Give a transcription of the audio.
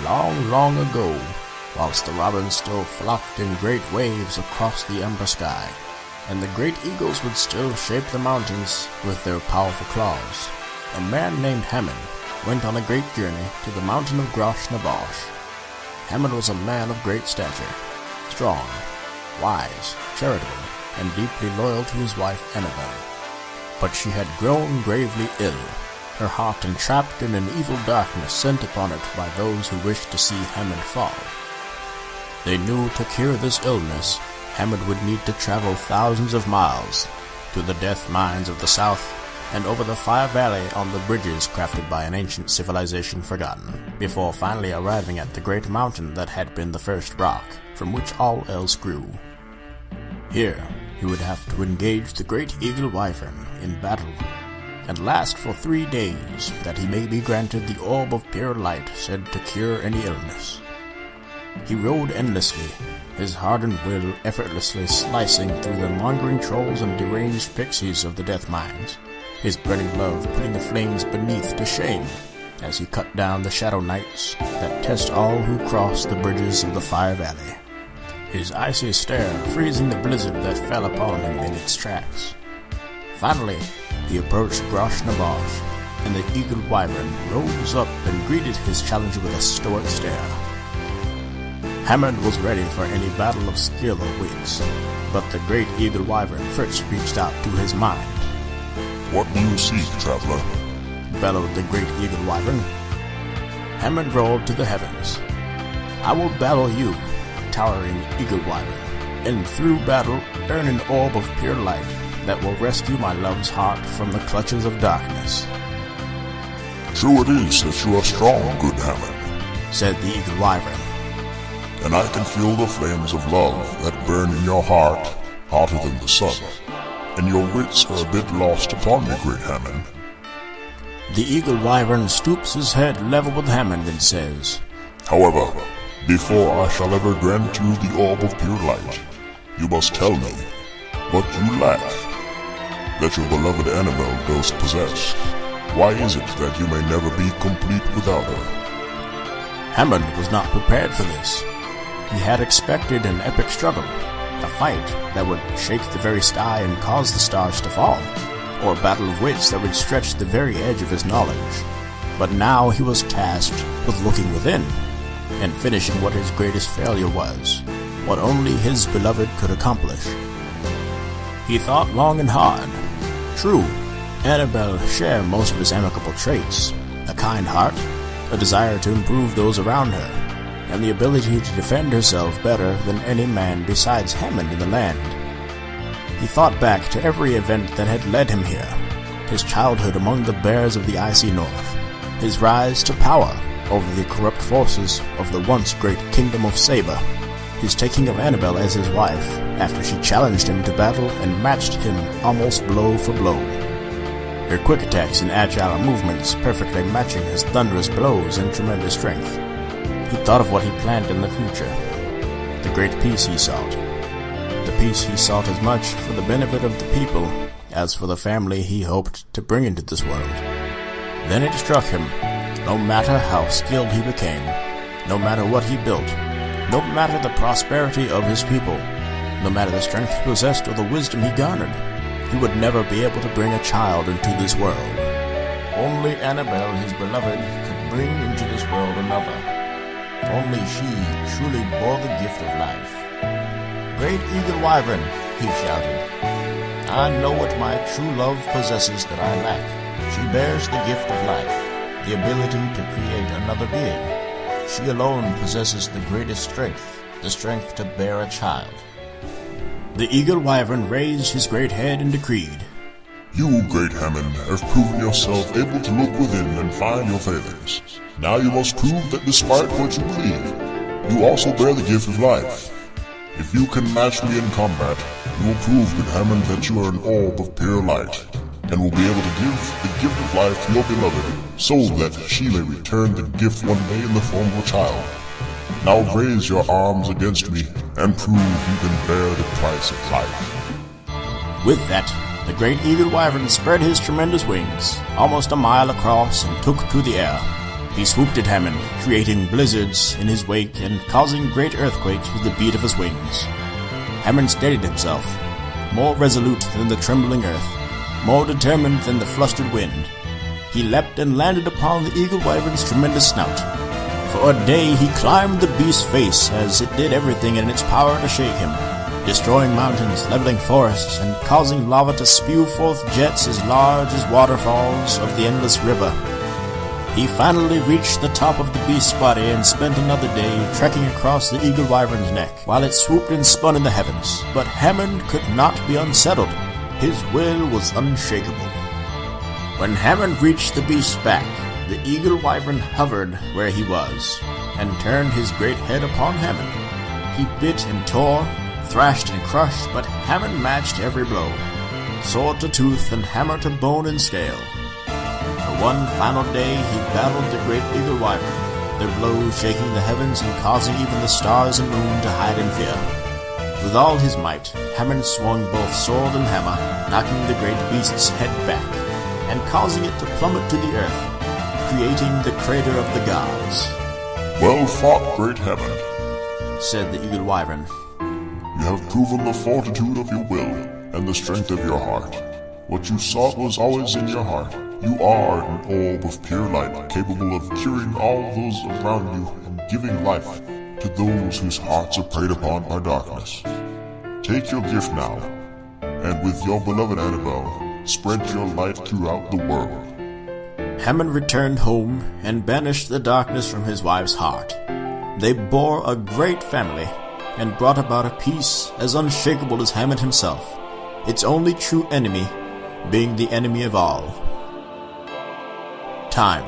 long, long ago, whilst the robins still flocked in great waves across the ember sky, and the great eagles would still shape the mountains with their powerful claws, a man named Hammond went on a great journey to the mountain of Grosh Nabosh. Hammond was a man of great stature, strong, wise, charitable, and deeply loyal to his wife Annabel. But she had grown gravely ill, her heart entrapped in an evil darkness sent upon it by those who wished to see Hammond fall. They knew to cure this illness, Hammond would need to travel thousands of miles to the death mines of the south and over the Fire Valley on the bridges crafted by an ancient civilization forgotten, before finally arriving at the great mountain that had been the first rock from which all else grew. Here, he would have to engage the great eagle wyvern in battle, and last for 3 days, that he may be granted the orb of pure light said to cure any illness. He rode endlessly, his hardened will effortlessly slicing through the mongering trolls and deranged pixies of the death mines, his burning love putting the flames beneath to shame, as he cut down the shadow knights that test all who cross the bridges of the Fire Valley, his icy stare freezing the blizzard that fell upon him in its tracks. Finally, he approached Grosh Nabosh, and the eagle wyvern rose up and greeted his challenger with a stoic stare. Hammond was ready for any battle of skill or wits, but the great eagle wyvern first reached out to his mind. "What do you seek, traveler?" bellowed the great eagle wyvern. Hammond roared to the heavens. "I will battle you, towering eagle wyvern, and through battle earn an orb of pure light that will rescue my love's heart from the clutches of darkness." "True it is that you are strong, good Hammond," said the eagle wyvern. "and I can feel the flames of love that burn in your heart, hotter than the sun, and your wits are a bit lost upon me, great Hammond." The eagle wyvern stoops his head level with Hammond and says, "However, before I shall ever grant you the orb of pure light, you must tell me what you lack, that your beloved Annabel does possess. Why is it that you may never be complete without her?" Hammond was not prepared for this. He had expected an epic struggle, a fight that would shake the very sky and cause the stars to fall, or a battle of wits that would stretch the very edge of his knowledge. But now he was tasked with looking within, and finishing what his greatest failure was, what only his beloved could accomplish. He thought long and hard. True, Annabel shared most of his amicable traits, a kind heart, a desire to improve those around her, and the ability to defend herself better than any man besides Hammond in the land. He thought back to every event that had led him here, his childhood among the bears of the icy north, his rise to power over the corrupt forces of the once great kingdom of Saber, his taking of Annabel as his wife after she challenged him to battle and matched him almost blow for blow, her quick attacks and agile movements perfectly matching his thunderous blows and tremendous strength. He thought of what he planned in the future, the great peace he sought. The peace he sought as much for the benefit of the people as for the family he hoped to bring into this world. Then it struck him, no matter how skilled he became, no matter what he built, no matter the prosperity of his people, no matter the strength he possessed or the wisdom he garnered, he would never be able to bring a child into this world. Only Annabel, his beloved, could bring into this world another. Only she truly bore the gift of life. "Great eagle wyvern," he shouted, "I know what my true love possesses that I lack. She bears the gift of life, the ability to create another being. She alone possesses the greatest strength, the strength to bear a child." The eagle wyvern raised his great head and decreed, "You, great Hammond, have proven yourself able to look within and find your failings. Now you must prove that despite what you believe, you also bear the gift of life. If you can match me in combat, you will prove, good Hammond, that you are an orb of pure light, and will be able to give the gift of life to your beloved, so that she may return the gift one day in the form of a child. Now raise your arms against me, and prove you can bear the price of life." With that, the great eagle wyvern spread his tremendous wings, almost a mile across, and took to the air. He swooped at Hammond, creating blizzards in his wake and causing great earthquakes with the beat of his wings. Hammond steadied himself, more resolute than the trembling earth, more determined than the flustered wind. He leapt and landed upon the eagle wyvern's tremendous snout. For a day he climbed the beast's face as it did everything in its power to shake him, destroying mountains, leveling forests, and causing lava to spew forth jets as large as waterfalls of the endless river. He finally reached the top of the beast's body and spent another day trekking across the eagle wyvern's neck, while it swooped and spun in the heavens. But Hammond could not be unsettled. His will was unshakable. When Hammond reached the beast's back, the eagle wyvern hovered where he was, and turned his great head upon Hammond. He bit and tore, thrashed and crushed, but Hammond matched every blow, sword to tooth and hammer to bone and scale. For one final day he battled the great eagle wyvern, their blows shaking the heavens and causing even the stars and moon to hide in fear. With all his might, Hammond swung both sword and hammer, knocking the great beast's head back, and causing it to plummet to the earth, creating the crater of the gods. Well fought, great Hammond, said the eagle wyvern. You have proven the fortitude of your will and the strength of your heart. What you sought was always in your heart. You are an orb of pure light, capable of curing all those around you and giving life to those whose hearts are preyed upon by darkness. Take your gift now, and with your beloved Annabelle, spread your light throughout the world. Hammond returned home and banished the darkness from his wife's heart. They bore a great family and brought about a peace as unshakable as Hammond himself, its only true enemy being the enemy of all, time.